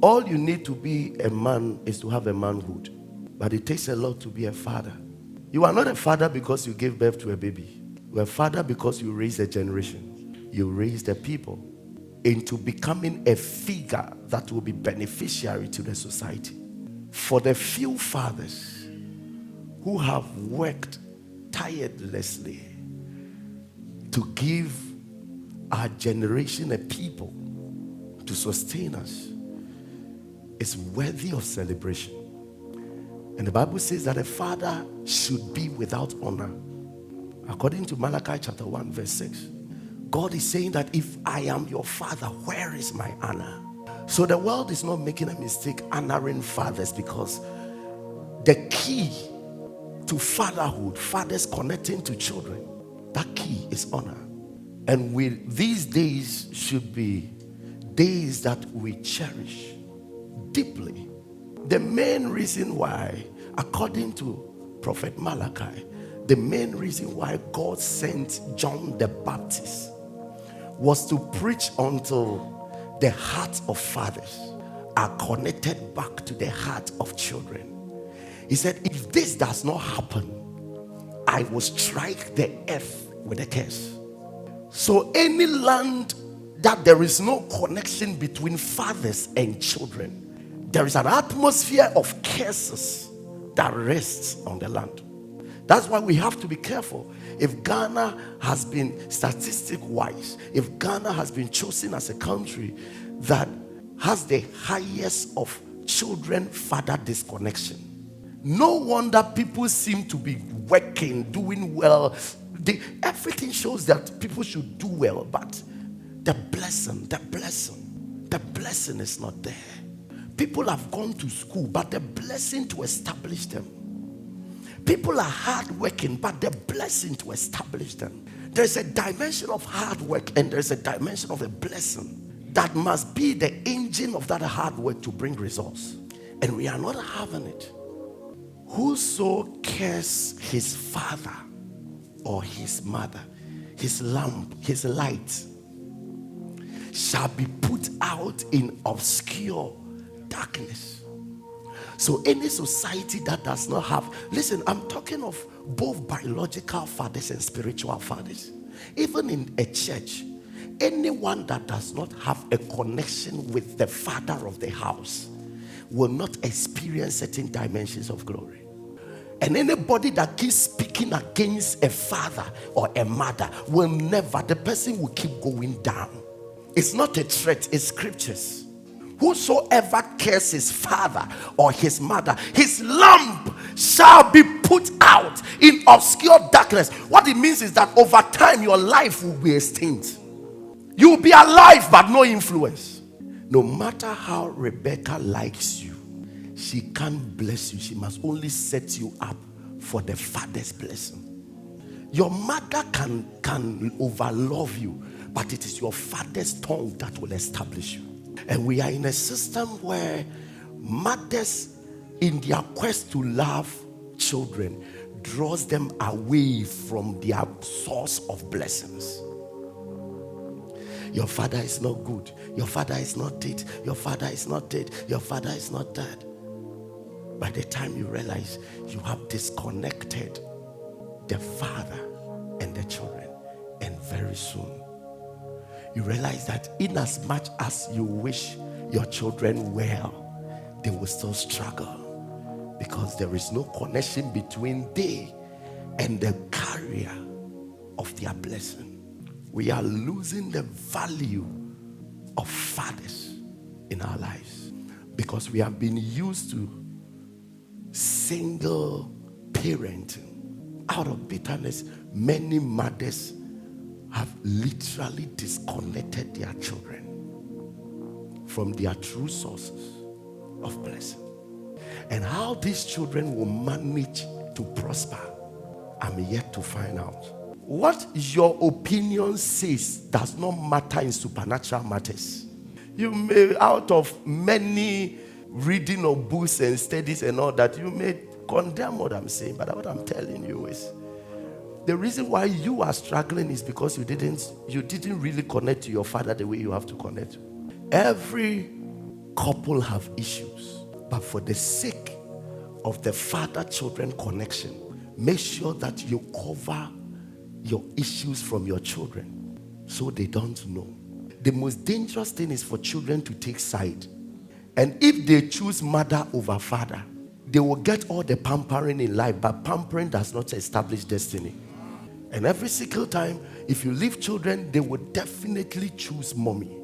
All you need to be a man is to have a manhood. But it takes a lot to be a father. You are not a father because you gave birth to a baby. You are a father because you raised a generation. You raised a people into becoming a figure that will be beneficiary to the society. For the few fathers who have worked tirelessly to give our generation a people to sustain us, is worthy of celebration. And the Bible says that a father should be without honor. According to Malachi chapter 1 verse 6, God is saying that if I am your father, where is my honor? So the world is not making a mistake honoring fathers, because the key to fatherhood, fathers connecting to children, that key is honor. And these days should be days that we cherish deeply. The main reason why, according to Prophet Malachi, the main reason why God sent John the Baptist was to preach until the hearts of fathers are connected back to the heart of children. He said, if this does not happen, I will strike the earth with a curse. So any land that there is no connection between fathers and children, there is an atmosphere of curses that rests on the land. That's why we have to be careful. If Ghana has been, statistic wise, if Ghana has been chosen as a country that has the highest of children-father disconnection, no wonder people seem to be working, doing well. Everything shows that people should do well, but the blessing is not there. People have gone to school, but the blessing to establish them. People are hardworking, but the blessing to establish them. There's a dimension of hard work and there's a dimension of a blessing that must be the engine of that hard work to bring results. And we are not having it. Whoso cares his father or his mother, his lamp, his light, shall be put out in obscure darkness. So any society that does not have, listen, I'm talking of both biological fathers and spiritual fathers. Even in a church, anyone that does not have a connection with the father of the house will not experience certain dimensions of glory. And anybody that keeps speaking against a father or a mother will never, the person will keep going down. It's not a threat, it's scriptures. Whosoever cares his father or his mother, his lamp shall be put out in obscure darkness. What it means is that over time your life will be extinct. You will be alive but no influence. No matter how Rebecca likes you, she can't bless you. She must only set you up for the father's blessing. Your mother can overlove you, but it is your father's tongue that will establish you. And we are in a system where mothers, in their quest to love children, draws them away from their source of blessings. Your father is not good. Your father is not it. Your father is not it. Your father is not that. By the time you realize you have disconnected the father and the children, and very soon you realize that in as much as you wish your children well, they will still struggle because there is no connection between they and the carrier of their blessing. We are losing the value of fathers in our lives because we have been used to single parenting. Out of bitterness, many mothers have literally disconnected their children from their true sources of blessing. And how these children will manage to prosper, I'm yet to find out. What your opinion says does not matter in supernatural matters. You may, out of many reading of books and studies and all that, you may condemn what I'm saying, but what I'm telling you is the reason why you are struggling is because you didn't really connect to your father the way you have to connect. Every couple have issues, but for the sake of the father-children connection, make sure that you cover your issues from your children so they don't know. The most dangerous thing is for children to take side. And if they choose mother over father, they will get all the pampering in life, but pampering does not establish destiny. And every single time, if you leave children, they will definitely choose mommy.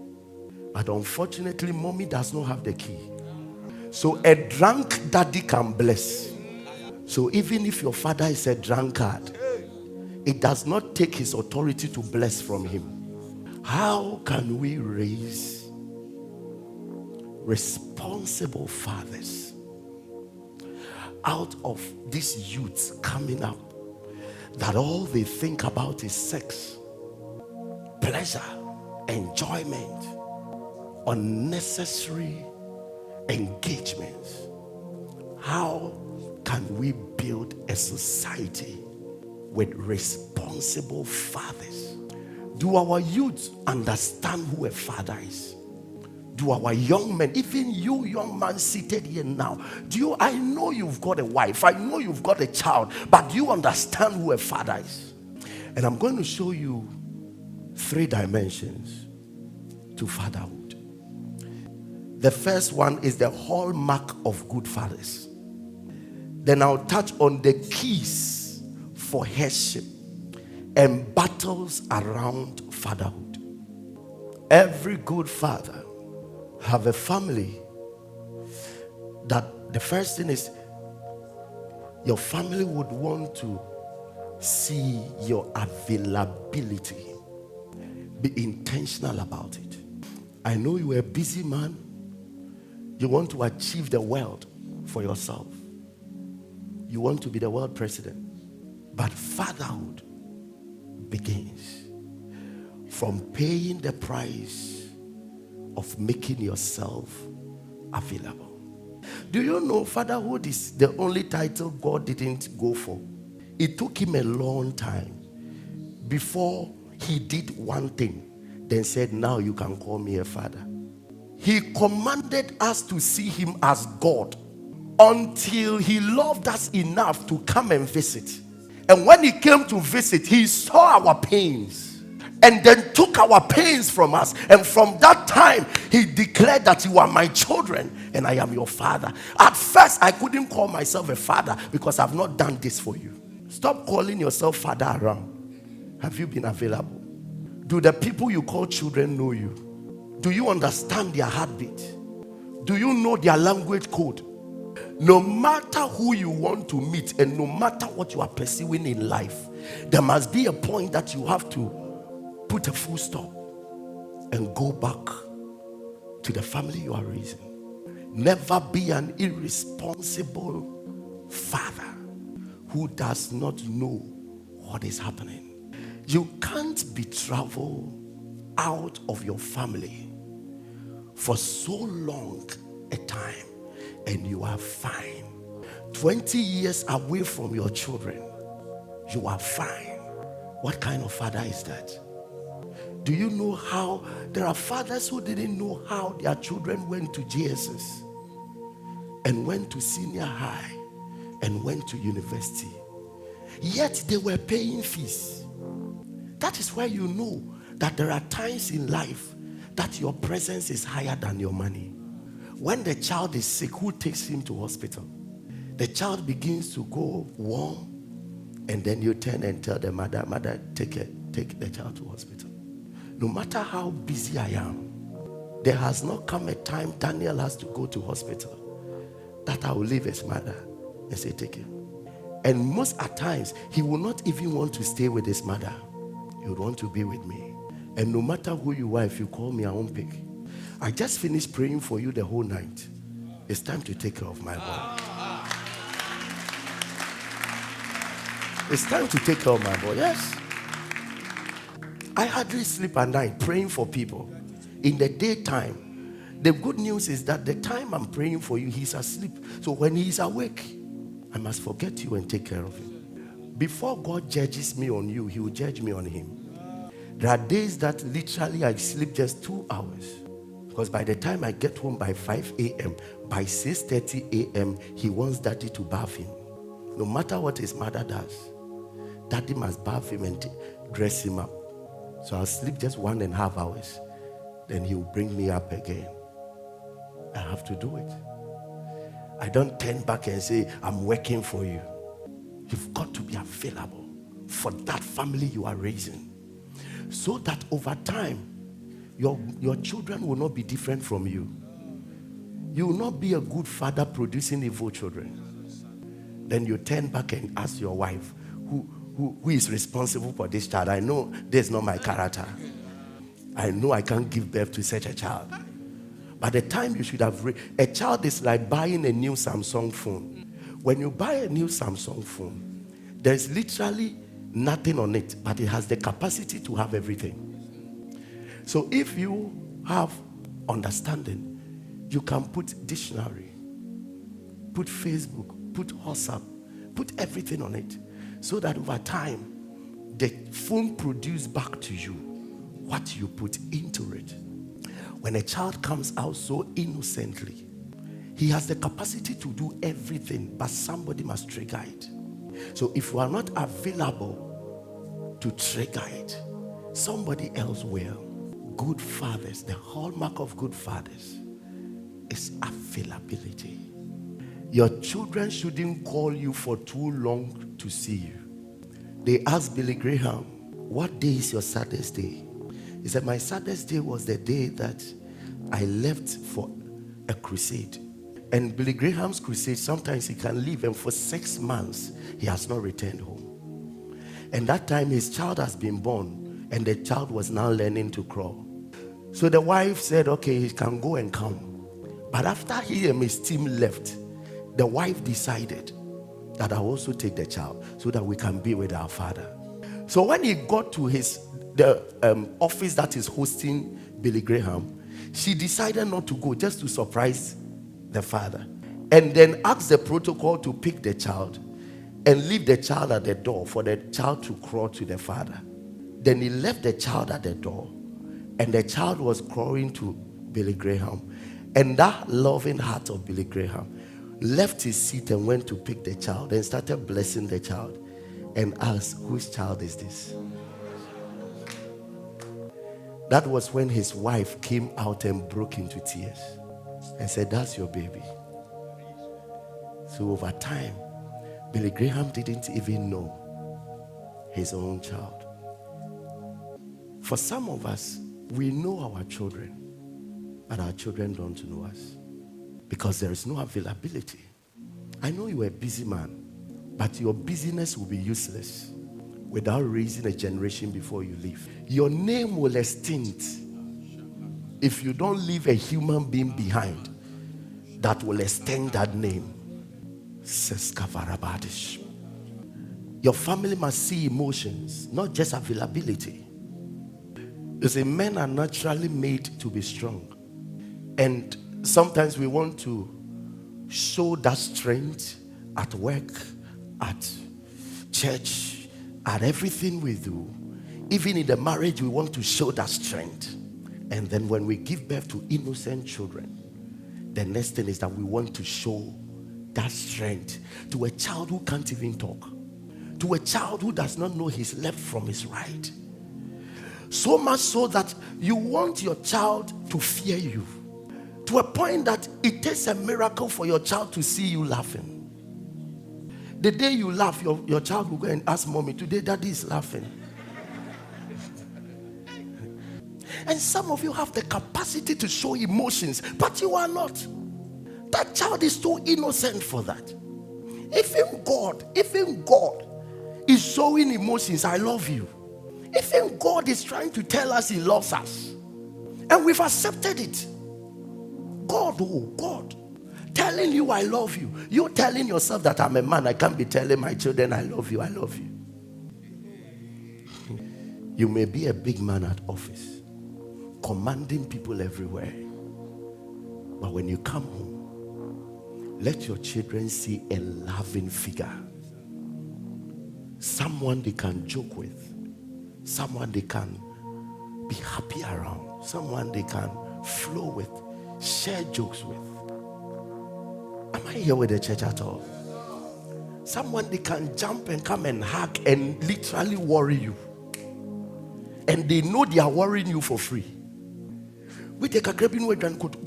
But unfortunately, mommy does not have the key. So a drunk daddy can bless. So even if your father is a drunkard, it does not take his authority to bless from him. How can we raise responsible fathers out of these youths coming up that all they think about is sex, pleasure, enjoyment, unnecessary engagements? How can we build a society with responsible fathers? Do our youth understand who a father is? Do our young men, even you young man seated here now, I know you've got a wife, I know you've got a child, but do you understand who a father is? And I'm going to show you 3 dimensions to fatherhood. The first one is the hallmark of good fathers. Then I'll touch on the keys for headship and battles around fatherhood. Every good father have a family that the first thing is your family would want to see your availability. Be intentional about it. I know you are a busy man. You want to achieve the world for yourself. You want to be the world president. But fatherhood begins from paying the price of making yourself available. Do you know fatherhood is the only title God didn't go for? It took him a long time before he did one thing, then said, now you can call me a father. He commanded us to see him as God until he loved us enough to come and visit. And when he came to visit, he saw our pains and then took our pains from us. And from that time, he declared that you are my children and I am your father. At first, I couldn't call myself a father because I've not done this for you. Stop calling yourself father around. Have you been available? Do the people you call children know you? Do you understand their heartbeat? Do you know their language code? No matter who you want to meet and no matter what you are pursuing in life, there must be a point that you have to put a full stop and go back to the family you are raising. Never be an irresponsible father who does not know what is happening. You can't be traveled out of your family for so long a time and you are fine. 20 years away from your children, you are fine. What kind of father is that? Do you know how there are fathers who didn't know how their children went to JSS and went to senior high and went to university, yet they were paying fees? That is why you know that there are times in life that your presence is higher than your money. When the child is sick, who takes him to hospital? The child begins to go warm, and then you turn and tell the mother, take the child to hospital. No matter how busy I am, there has not come a time Daniel has to go to hospital that I will leave his mother and say, take him. And most at times, he will not even want to stay with his mother. He would want to be with me. And no matter who you are, if you call me, I won't pick. I just finished praying for you the whole night. It's time to take care of my boy. It's time to take care of my boy. Yes. I hardly sleep at night praying for people. In the daytime, the good news is that the time I'm praying for you, he's asleep. So when he's awake, I must forget you and take care of him. Before God judges me on you, he will judge me on him. There are days that literally I sleep just 2 hours. Because by the time I get home by 5 a.m., by 6:30 a.m., he wants daddy to bath him. No matter what his mother does, daddy must bath him and dress him up. So I'll sleep just 1.5 hours. Then he'll bring me up again. I have to do it. I don't turn back and say, I'm working for you. You've got to be available for that family you are raising. So that over time, your children will not be different from you. You will not be a good father producing evil children. Then you turn back and ask your wife, who is responsible for this child? I know this is not my character. I know I can't give birth to such a child. By the time you should have a child is like buying a new Samsung phone. When you buy a new Samsung phone, there's literally nothing on it, but it has the capacity to have everything. So if you have understanding, you can put dictionary, put Facebook, put WhatsApp, put everything on it, so that over time, the phone produces back to you what you put into it. When a child comes out so innocently, he has the capacity to do everything, but somebody must trigger it. So if you are not available to trigger it, somebody else will. Good fathers, the hallmark of good fathers is availability. Your children shouldn't call you for too long to see you. They asked Billy Graham, what day is your saddest day? He said, my saddest day was the day that I left for a crusade. And Billy Graham's crusade, sometimes he can leave, and for 6 months, he has not returned home. And that time, his child has been born, and the child was now learning to crawl. So the wife said, okay, he can go and come. But after he and his team left, the wife decided that I'll also take the child so that we can be with our father. So when he got to the office that is hosting Billy Graham, she decided not to go, just to surprise the father, and then asked the protocol to pick the child and leave the child at the door for the child to crawl to the father. Then he left the child at the door, and the child was crawling to Billy Graham. And that loving heart of Billy Graham left his seat and went to pick the child and started blessing the child and asked, whose child is this? That was when his wife came out and broke into tears and said, that's your baby. So over time, Billy Graham didn't even know his own child. For some of us, we know our children, but our children don't know us because there is no availability. I know you're a busy man, but your busyness will be useless without raising a generation before you leave. Your name will extinct if you don't leave a human being behind that will extend that name. Says Kavarabadish. Your family must see emotions, not just availability. You see, men are naturally made to be strong. And sometimes we want to show that strength at work, at church, at everything we do. Even in the marriage, we want to show that strength. And then when we give birth to innocent children, the next thing is that we want to show that strength to a child who can't even talk, to a child who does not know his left from his right. So much so that you want your child to fear you, to a point that it takes a miracle for your child to see you laughing. The day you laugh, your child will go and ask mommy, today daddy is laughing. And some of you have the capacity to show emotions, but you are not. That child is too innocent for that. Even God is showing emotions. I love you. Even God is trying to tell us he loves us. And we've accepted it. God, telling you I love you. You're telling yourself that I'm a man. I can't be telling my children I love you. I love you. You may be a big man at office, commanding people everywhere. But when you come home, let your children see a loving figure. Someone they can joke with. Someone they can be happy around. Someone they can flow with, share jokes with. Am I here with the church at all? Someone they can jump and come and hug and literally worry you. And they know they are worrying you for free. We take a grabbing way and go to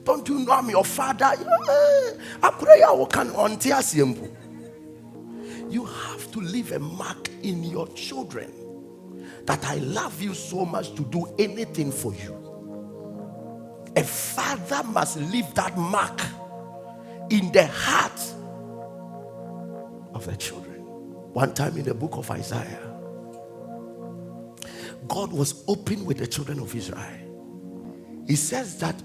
don't you know I'm your father? I pray I can on simple. You have to leave a mark in your children that I love you so much to do anything for you. A father must leave that mark in the heart of the children. One time in the book of Isaiah, God was open with the children of Israel. He says that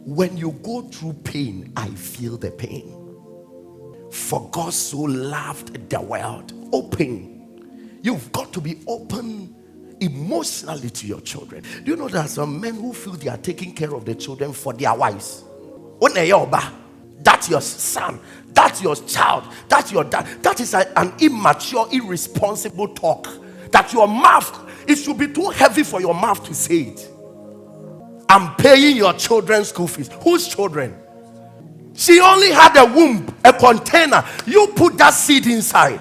when you go through pain, I feel the pain. For God so loved the world. Open. You've got to be open emotionally to your children. Do you know there are some men who feel they are taking care of the children for their wives? That's your son, that's your child, that's your dad. That is an immature, irresponsible talk. That your mouth, it should be too heavy for your mouth to say it. I'm paying your children's school fees. Whose children? She only had a womb, a container. You put that seed inside.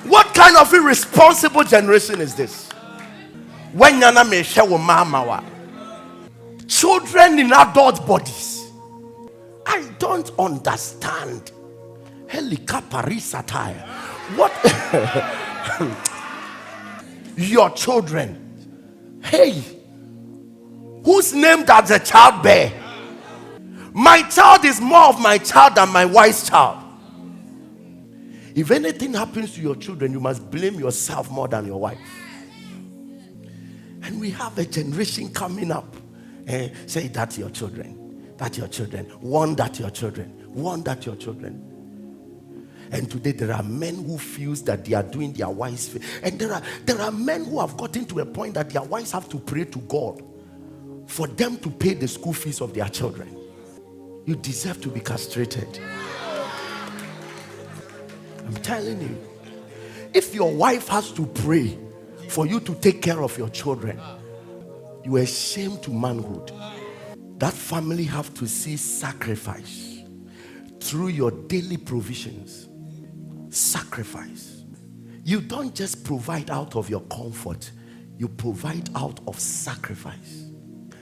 What kind of irresponsible generation is this? When Yana may share with mama, children in adult bodies. I don't understand. Helicopter. What? Your children. Hey, whose name does the child bear? My child is more of my child than my wife's child. If anything happens to your children, you must blame yourself more than your wife. And we have a generation coming up. Say that's your children. That's your children. Warn that your children. Warn that your children. And today there are men who feel that they are doing their wives. And there are men who have gotten to a point that their wives have to pray to God for them to pay the school fees of their children. You deserve to be castrated. I'm telling you. If your wife has to pray for you to take care of your children, you are ashamed to manhood. That family have to see sacrifice through your daily provisions. Sacrifice. You don't just provide out of your comfort, you provide out of sacrifice.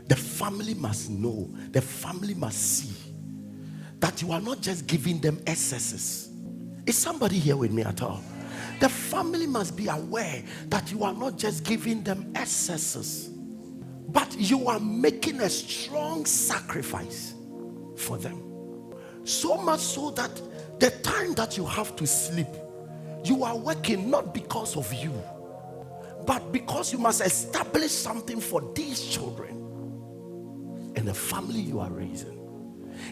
The family must know, the family must see that you are not just giving them excesses. Is somebody here with me at all? The family must be aware that you are not just giving them excesses, but you are making a strong sacrifice for them. So much so that the time that you have to sleep, you are working not because of you, but because you must establish something for these children and the family you are raising.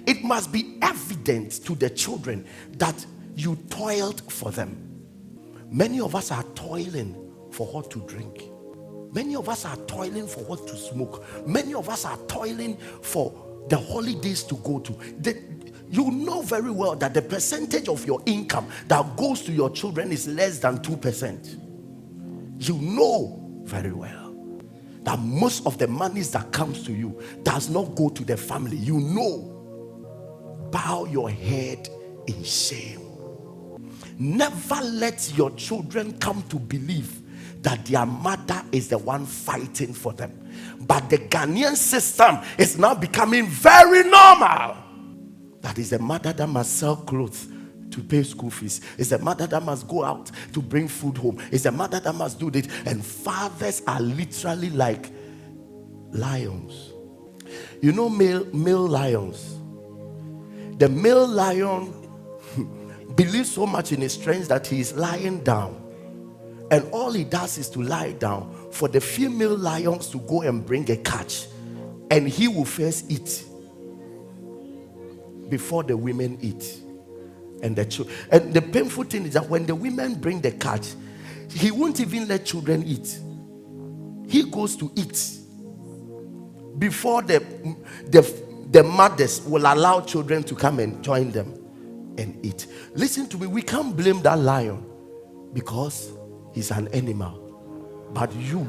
It must be evident to the children that you toiled for them. Many of us are toiling for what to drink. Many of us are toiling for what to smoke. Many of us are toiling for the holidays to go to. You know very well that the percentage of your income that goes to your children is less than 2%. You know very well that most of the monies that comes to you does not go to the family. You know. Bow your head in shame. Never let your children come to believe that their mother is the one fighting for them. But the Ghanaian system is now becoming very normal. That is the mother that must sell clothes to pay school fees. It's the mother that must go out to bring food home. It's the mother that must do this. And fathers are literally like lions. You know male lions. The male lion believes so much in his strength that he is lying down. And all he does is to lie down for the female lions to go and bring a catch. And he will first eat before the women eat. And the children. And the painful thing is that when the women bring the catch, he won't even let children eat. He goes to eat before the mothers will allow children to come and join them and eat. Listen to me, we can't blame that lion because is an animal. But you,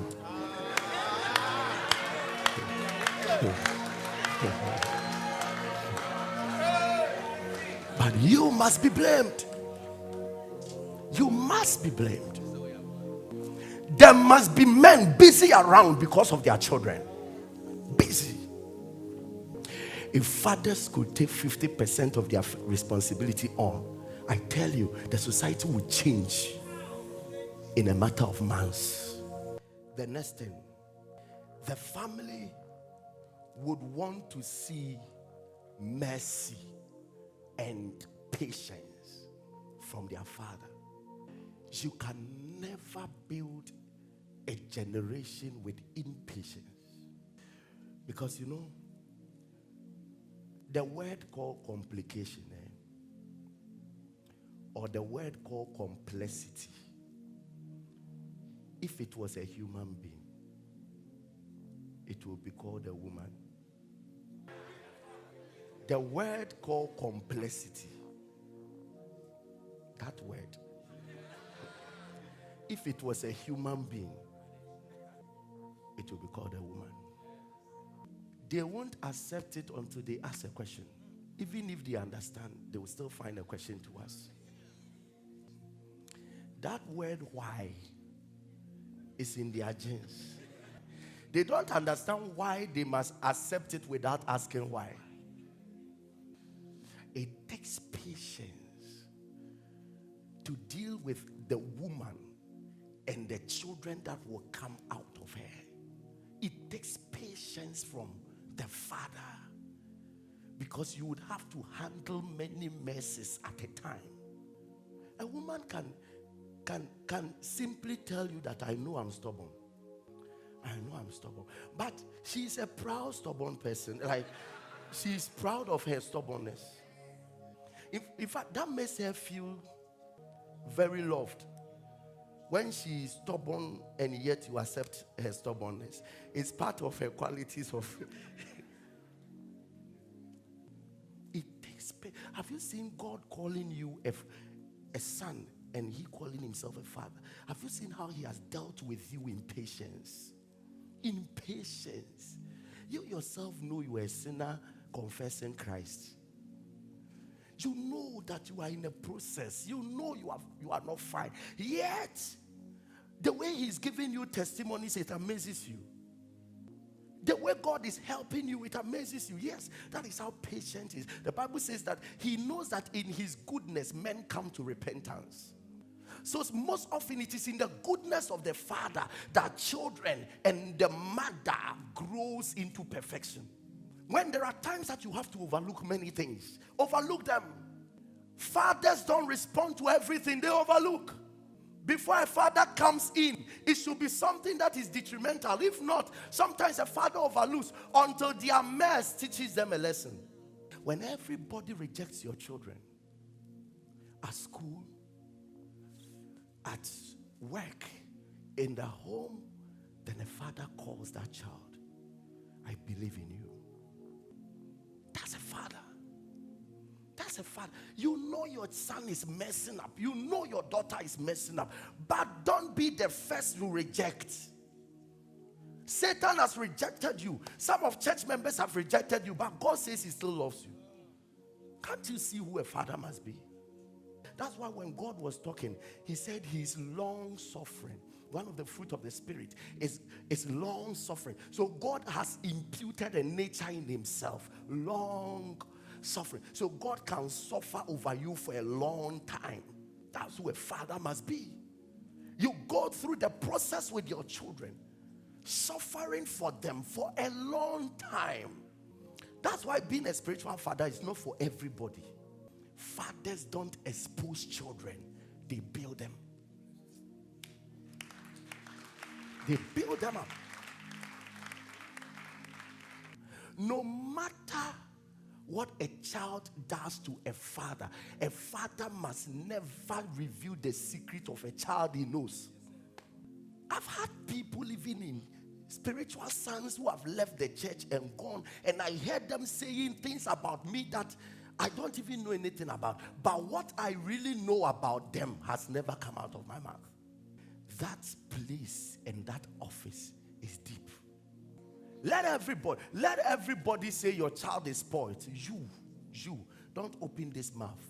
but you must be blamed. You must be blamed. There must be men busy around because of their children. Busy. If fathers could take 50% of their responsibility on, I tell you, the society would change in a matter of months. The next thing, the family would want to see mercy and patience from their father. You can never build a generation with impatience, because the word called complication, or the word called complexity, if it was a human being, it would be called a woman. The word called complexity, that word, if it was a human being, it would be called a woman. They won't accept it until they ask a question. Even if they understand, they will still find a question to ask. That word why is in their genes. They don't understand why they must accept it without asking why. It takes patience to deal with the woman and the children that will come out of her. It takes patience from the father, because you would have to handle many messes at a time. A woman can simply tell you that I know I'm stubborn. I know I'm stubborn. But she's a proud, stubborn person. Like, she's proud of her stubbornness. In fact, that makes her feel very loved. When she's stubborn and yet you accept her stubbornness, it's part of her qualities of... It takes... Have you seen God calling you a son and he calling himself a father? Have you seen how he has dealt with you in patience? In patience. You yourself know you are a sinner confessing Christ. You know that you are in a process. You know you are not fine. Yet, the way he's giving you testimonies, it amazes you. The way God is helping you, it amazes you. Yes, that is how patient is. The Bible says that he knows that in his goodness, men come to repentance. So most often it is in the goodness of the father that children and the mother grows into perfection. When there are times that you have to overlook many things, overlook them. Fathers don't respond to everything they overlook. Before a father comes in, it should be something that is detrimental. If not, sometimes a father overlooks until their mess teaches them a lesson. When everybody rejects your children, at school, at work, in the home, then a father calls that child, I believe in you. That's a father. That's a father. You know your son is messing up. You know your daughter is messing up. But don't be the first to reject. Satan has rejected you. Some of church members have rejected you, but God says he still loves you. Can't you see who a father must be? That's why when God was talking, he said he's long suffering. One of the fruit of the spirit is long suffering. So God has imputed a nature in himself, long suffering. So God can suffer over you for a long time. That's who a father must be. You go through the process with your children, suffering for them for a long time. That's why being a spiritual father is not for everybody. Fathers don't expose children, they build them. They build them up. No matter what a child does to a father must never reveal the secret of a child he knows. I've had people even in spiritual sons who have left the church and gone, and I heard them saying things about me that I don't even know anything about. But what I really know about them has never come out of my mouth. that place and that office is deep. Let everybody say your child is spoiled. You don't open this mouth.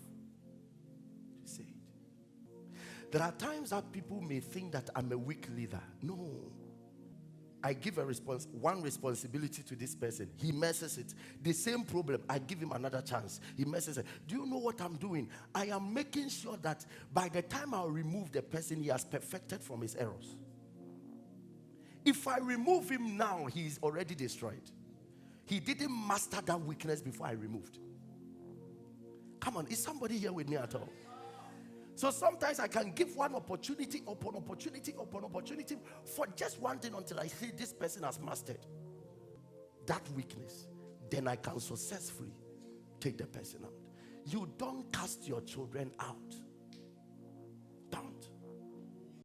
Say it. There are times that people may think that I'm a weak leader. No. I give one responsibility to this person. He messes it. The same problem, I give him another chance. He messes it. Do you know what I'm doing? I am making sure that by the time I'll remove the person, he has perfected from his errors. If I remove him now, he is already destroyed. He didn't master that weakness before I removed. Come on, is somebody here with me at all? So sometimes I can give one opportunity upon opportunity upon opportunity for just one thing until I see this person has mastered that weakness. Then I can successfully take the person out. You don't cast your children out.